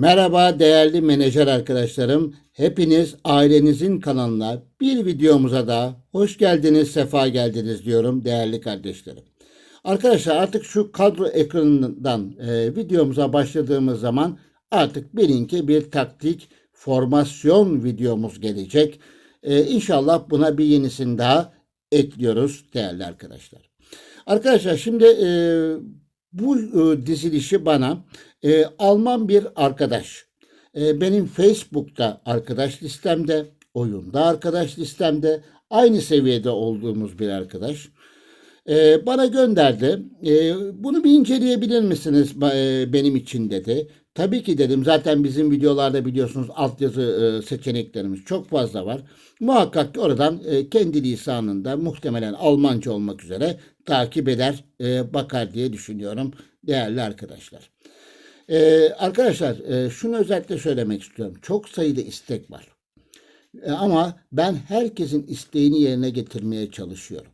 Merhaba değerli menajer arkadaşlarım. Hepiniz ailenizin kanalına bir videomuza da hoş geldiniz, sefa geldiniz diyorum değerli kardeşlerim. Arkadaşlar artık şu kadro ekranından videomuza başladığımız zaman artık bilin ki bir taktik formasyon videomuz gelecek. İnşallah buna bir yenisini daha ekliyoruz değerli arkadaşlar. Arkadaşlar şimdi bu dizilişi bana Alman bir arkadaş benim Facebook'ta arkadaş listemde, oyunda arkadaş listemde aynı seviyede olduğumuz bir arkadaş bana gönderdi. Bunu bir inceleyebilir misiniz benim için dedi. Tabii ki dedim. Zaten bizim videolarda biliyorsunuz altyazı seçeneklerimiz çok fazla var. Muhakkak ki oradan kendi lisanında muhtemelen Almanca olmak üzere takip eder, bakar diye düşünüyorum değerli arkadaşlar. Arkadaşlar şunu özellikle söylemek istiyorum. Çok sayıda istek var. Ama ben herkesin isteğini yerine getirmeye çalışıyorum.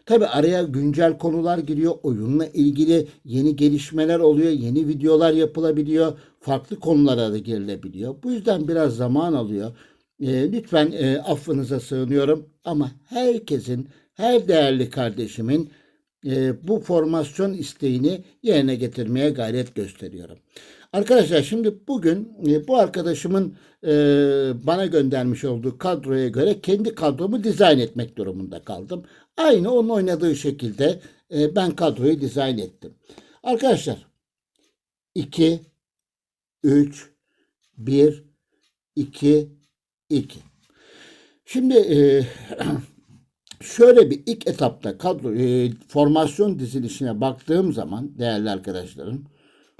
Tabi araya güncel konular giriyor. Oyunla ilgili yeni gelişmeler oluyor. Yeni videolar yapılabiliyor. Farklı konulara da girilebiliyor. Bu yüzden biraz zaman alıyor. Lütfen affınıza sığınıyorum. Ama herkesin, her değerli kardeşimin bu formasyon isteğini yerine getirmeye gayret gösteriyorum. Arkadaşlar şimdi bugün bu arkadaşımın bana göndermiş olduğu kadroya göre kendi kadromu dizayn etmek durumunda kaldım. Aynı onun oynadığı şekilde ben kadroyu dizayn ettim. Arkadaşlar 2, 3, 1, 2, 2. Şimdi şöyle bir ilk etapta kadro formasyon dizilişine baktığım zaman değerli arkadaşlarım,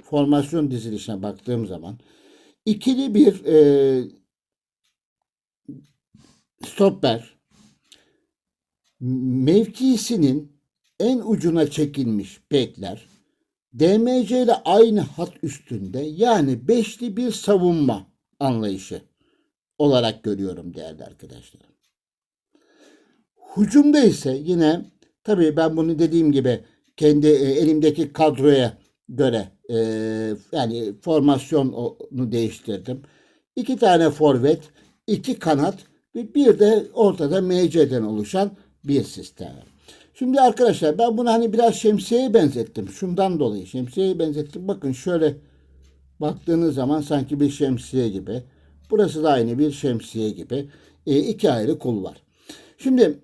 formasyon dizilişine baktığım zaman ikili bir stoper mevkisinin en ucuna çekilmiş bekler DMC ile aynı hat üstünde, yani beşli bir savunma anlayışı olarak görüyorum değerli arkadaşlar. Hücumda ise yine tabii ben bunu dediğim gibi kendi elimdeki kadroya göre yani formasyonu değiştirdim. 2 tane forvet, 2 kanat ve bir de ortada MC'den oluşan bir sistem. Şimdi arkadaşlar ben bunu hani biraz şemsiyeye benzettim. Şundan dolayı şemsiyeye benzettim. Bakın şöyle baktığınız zaman sanki bir şemsiye gibi. Burası da aynı bir şemsiye gibi. İki ayrı kol var. Şimdi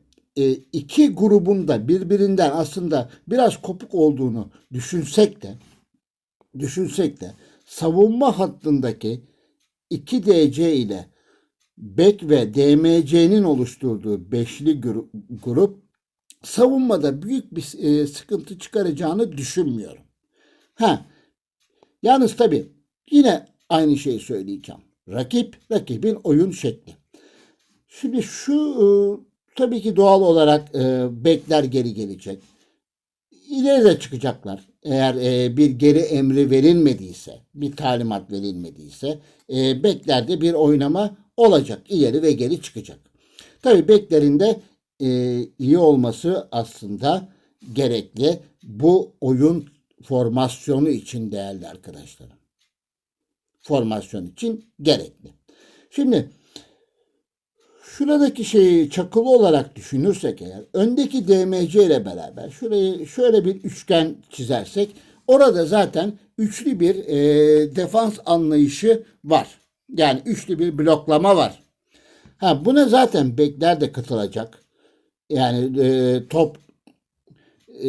iki grubun da birbirinden aslında biraz kopuk olduğunu düşünsek de savunma hattındaki 2DC ile bek ve DMC'nin oluşturduğu beşli grup savunmada büyük bir sıkıntı çıkaracağını düşünmüyorum. Yalnız tabii yine aynı şeyi söyleyeceğim. Rakibin oyun şekli. Şimdi tabii ki doğal olarak bekler geri gelecek. İleri de çıkacaklar. Eğer bir geri emri verilmediyse, bir talimat verilmediyse beklerde bir oynama olacak. İleri ve geri çıkacak. Tabii beklerin de iyi olması aslında gerekli. Bu oyun formasyonu için değerli arkadaşlarım. Formasyon için gerekli. Şimdi şuradaki şeyi çakılı olarak düşünürsek eğer, öndeki DMC ile beraber şurayı şöyle bir üçgen çizersek, orada zaten üçlü bir defans anlayışı var. Yani üçlü bir bloklama var. Buna zaten bekler de katılacak. Yani top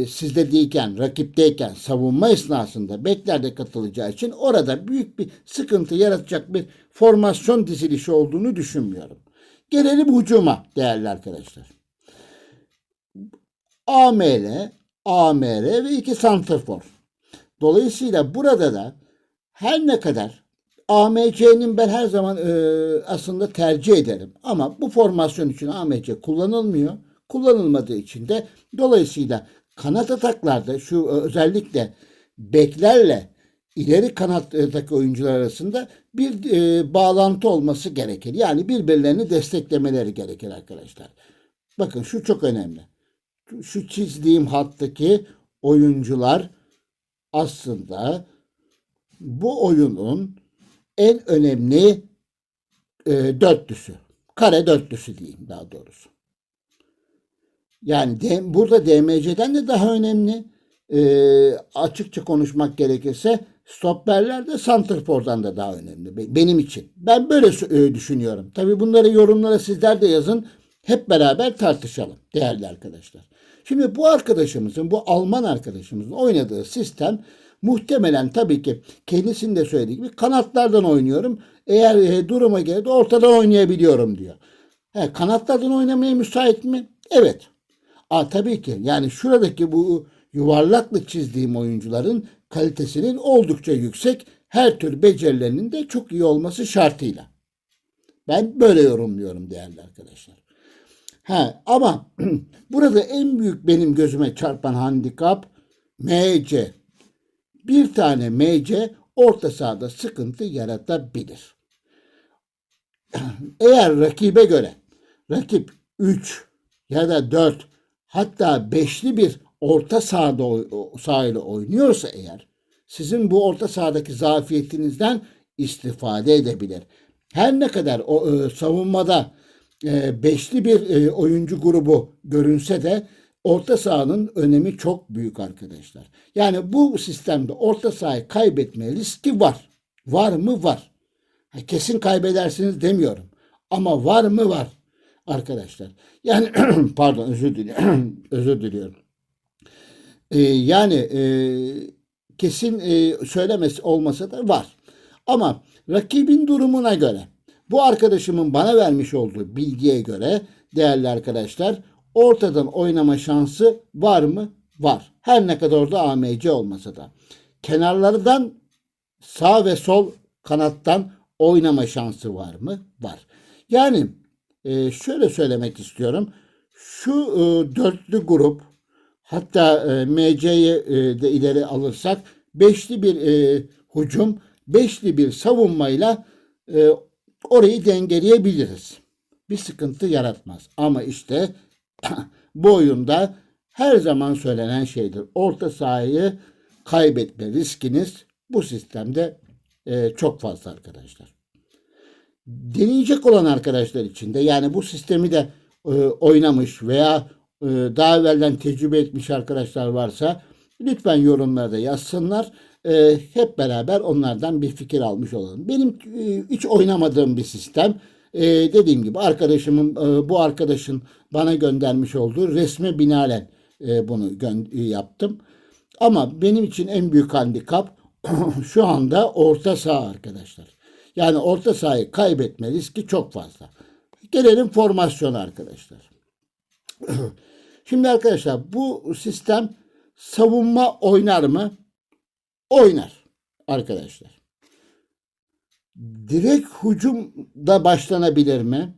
sizde değilken, rakipteyken savunma esnasında bekler de katılacağı için orada büyük bir sıkıntı yaratacak bir formasyon dizilişi olduğunu düşünmüyorum. Gelelim hücuma değerli arkadaşlar. AMR ve 2 santrfor. Dolayısıyla burada da her ne kadar AMC'nin ben her zaman aslında tercih ederim. Ama bu formasyon için AMC kullanılmıyor. Kullanılmadığı için de dolayısıyla kanat ataklarda şu özellikle beklerle ileri kanattaki oyuncular arasında bir bağlantı olması gerekir. Yani birbirlerini desteklemeleri gerekir arkadaşlar. Bakın şu çok önemli. Şu çizdiğim hattaki oyuncular aslında bu oyunun en önemli dörtlüsü. Kare dörtlüsü diyeyim daha doğrusu. Yani burada DMC'den de daha önemli. Açıkça konuşmak gerekirse stopperler de santrfordan da daha önemli benim için. Ben böyle düşünüyorum. Tabii bunları yorumlara sizler de yazın. Hep beraber tartışalım değerli arkadaşlar. Şimdi bu arkadaşımızın, bu Alman arkadaşımızın oynadığı sistem muhtemelen tabii ki kendisinin de söylediği gibi kanatlardan oynuyorum. Eğer duruma göre de ortadan oynayabiliyorum diyor. Kanatlardan oynamaya müsait mi? Evet. Tabii ki yani şuradaki bu yuvarlaklı çizdiğim oyuncuların kalitesinin oldukça yüksek, her tür becerilerinin de çok iyi olması şartıyla. Ben böyle yorumluyorum değerli arkadaşlar. Ama burada en büyük benim gözüme çarpan handikap MC. Bir tane MC orta sahada sıkıntı yaratabilir. Eğer rakibe göre rakip 3 ya da 4 hatta 5'li bir orta sahayla oynuyorsa eğer sizin bu orta sahadaki zafiyetinizden istifade edebilir. Her ne kadar savunmada beşli bir oyuncu grubu görünse de orta sahanın önemi çok büyük arkadaşlar. Yani bu sistemde orta sahayı kaybetme riski var. Var mı? Var. Kesin kaybedersiniz demiyorum. Ama var mı? Var arkadaşlar. Yani pardon özür diliyorum. Özür diliyorum. Yani kesin söylemesi olmasa da var. Ama rakibin durumuna göre bu arkadaşımın bana vermiş olduğu bilgiye göre değerli arkadaşlar ortadan oynama şansı var mı? Var. Her ne kadar orada AMC olmasa da. Kenarlardan sağ ve sol kanattan oynama şansı var mı? Var. Yani şöyle söylemek istiyorum. Şu dörtlü grup hatta MC'yi de ileri alırsak beşli bir hücum, beşli bir savunmayla orayı dengeleyebiliriz. Bir sıkıntı yaratmaz. Ama işte bu oyunda her zaman söylenen şeydir. Orta sahayı kaybetme riskiniz bu sistemde çok fazla arkadaşlar. Deneyecek olan arkadaşlar için de yani bu sistemi de oynamış veya daha evvelden tecrübe etmiş arkadaşlar varsa lütfen yorumlarda yazsınlar. Hep beraber onlardan bir fikir almış olalım. Benim hiç oynamadığım bir sistem. Dediğim gibi bu arkadaşın bana göndermiş olduğu resme binaen bunu yaptım. Ama benim için en büyük handikap şu anda orta saha arkadaşlar. Yani orta sahayı kaybetme riski çok fazla. Gelelim formasyona arkadaşlar. Şimdi arkadaşlar bu sistem savunma oynar mı? Oynar arkadaşlar. Direkt hücumda başlanabilir mi?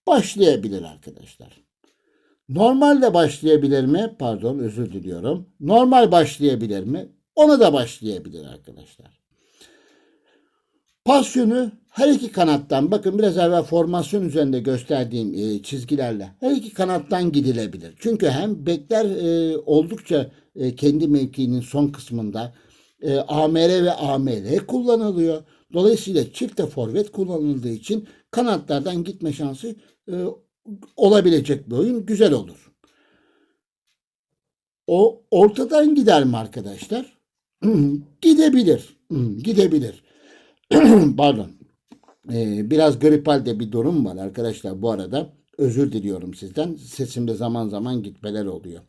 Başlayabilir arkadaşlar. Normalde başlayabilir mi? Pardon özür diliyorum. Normal başlayabilir mi? Ona da başlayabilir arkadaşlar. Pas yönü her iki kanattan bakın biraz evvel formasyon üzerinde gösterdiğim çizgilerle her iki kanattan gidilebilir. Çünkü hem bekler oldukça kendi mevkiinin son kısmında AMR ve AML kullanılıyor. Dolayısıyla çifte forvet kullanıldığı için kanatlardan gitme şansı olabilecek bir oyun güzel olur. O ortadan gider mi arkadaşlar? Gidebilir. Gidebilir. Pardon. Biraz grip halde bir durum var arkadaşlar bu arada. Özür diliyorum sizden. Sesimde zaman zaman gitmeler oluyor.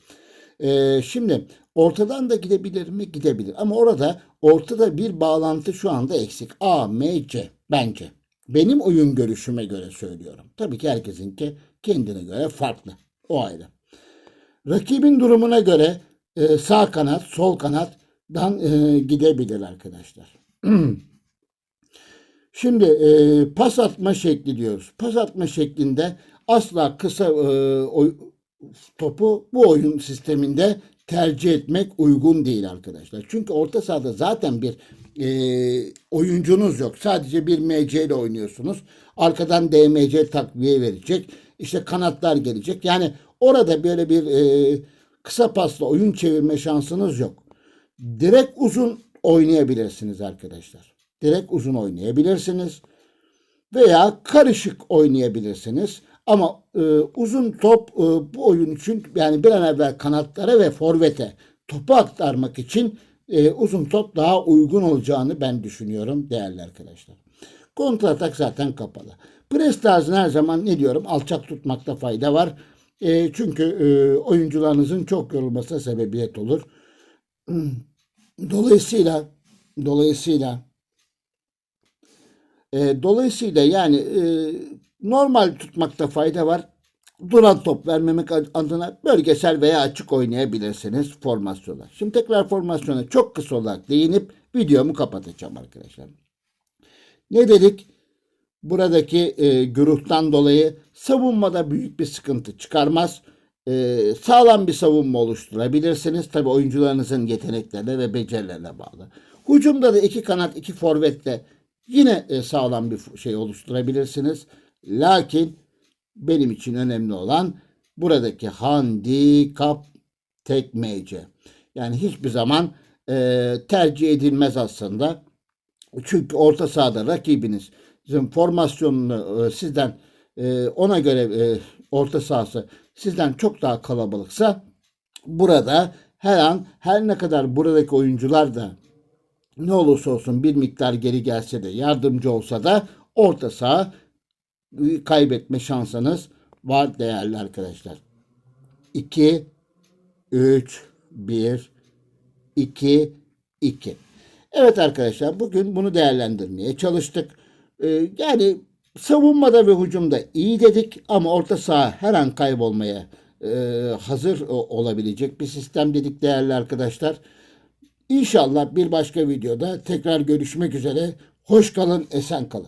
Şimdi ortadan da gidebilir mi? Gidebilir. Ama ortada bir bağlantı şu anda eksik. A, M, C bence. Benim oyun görüşüme göre söylüyorum. Tabii ki herkesinki kendine göre farklı. O ayrı. Rakibin durumuna göre sağ kanat, sol kanattan gidebilir arkadaşlar. Şimdi pas atma şekli diyoruz. Pas atma şeklinde asla kısa topu bu oyun sisteminde tercih etmek uygun değil arkadaşlar. Çünkü orta sahada zaten bir oyuncunuz yok. Sadece bir MC ile oynuyorsunuz. Arkadan DMC takviye verecek. İşte kanatlar gelecek. Yani orada böyle bir kısa pasla oyun çevirme şansınız yok. Direkt uzun oynayabilirsiniz arkadaşlar. direkt uzun oynayabilirsiniz. Veya karışık oynayabilirsiniz. Ama uzun top bu oyun için yani bir an evvel kanatlara ve forvete topu aktarmak için uzun top daha uygun olacağını ben düşünüyorum değerli arkadaşlar. Kontratak zaten kapalı. Pres tarzını her zaman ne diyorum alçak tutmakta fayda var. Çünkü oyuncularınızın çok yorulmasına sebebiyet olur. Dolayısıyla dolayısıyla dolayısıyla yani normal tutmakta fayda var. Duran top vermemek adına bölgesel veya açık oynayabilirsiniz formasyona. Şimdi tekrar formasyona çok kısa olarak değinip videomu kapatacağım arkadaşlar. Ne dedik? Buradaki güruhtan dolayı savunmada büyük bir sıkıntı çıkarmaz. Sağlam bir savunma oluşturabilirsiniz. Tabii oyuncularınızın yeteneklerine ve becerilerine bağlı. Hücumda da iki kanat, iki forvetle yine sağlam bir şey oluşturabilirsiniz. Lakin benim için önemli olan buradaki handikap tekmece. Yani hiçbir zaman tercih edilmez aslında. Çünkü orta sahada rakibinizin formasyonunu sizden ona göre orta sahası sizden çok daha kalabalıksa burada her an her ne kadar buradaki oyuncular da ne olursa olsun bir miktar geri gelse de yardımcı olsa da orta saha kaybetme şansınız var değerli arkadaşlar. 2 3 1 2 2. Evet arkadaşlar bugün bunu değerlendirmeye çalıştık. Yani savunmada ve hücumda iyi dedik ama orta saha her an kaybolmaya hazır olabilecek bir sistem dedik değerli arkadaşlar. İnşallah bir başka videoda tekrar görüşmek üzere. Hoş kalın, esen kalın.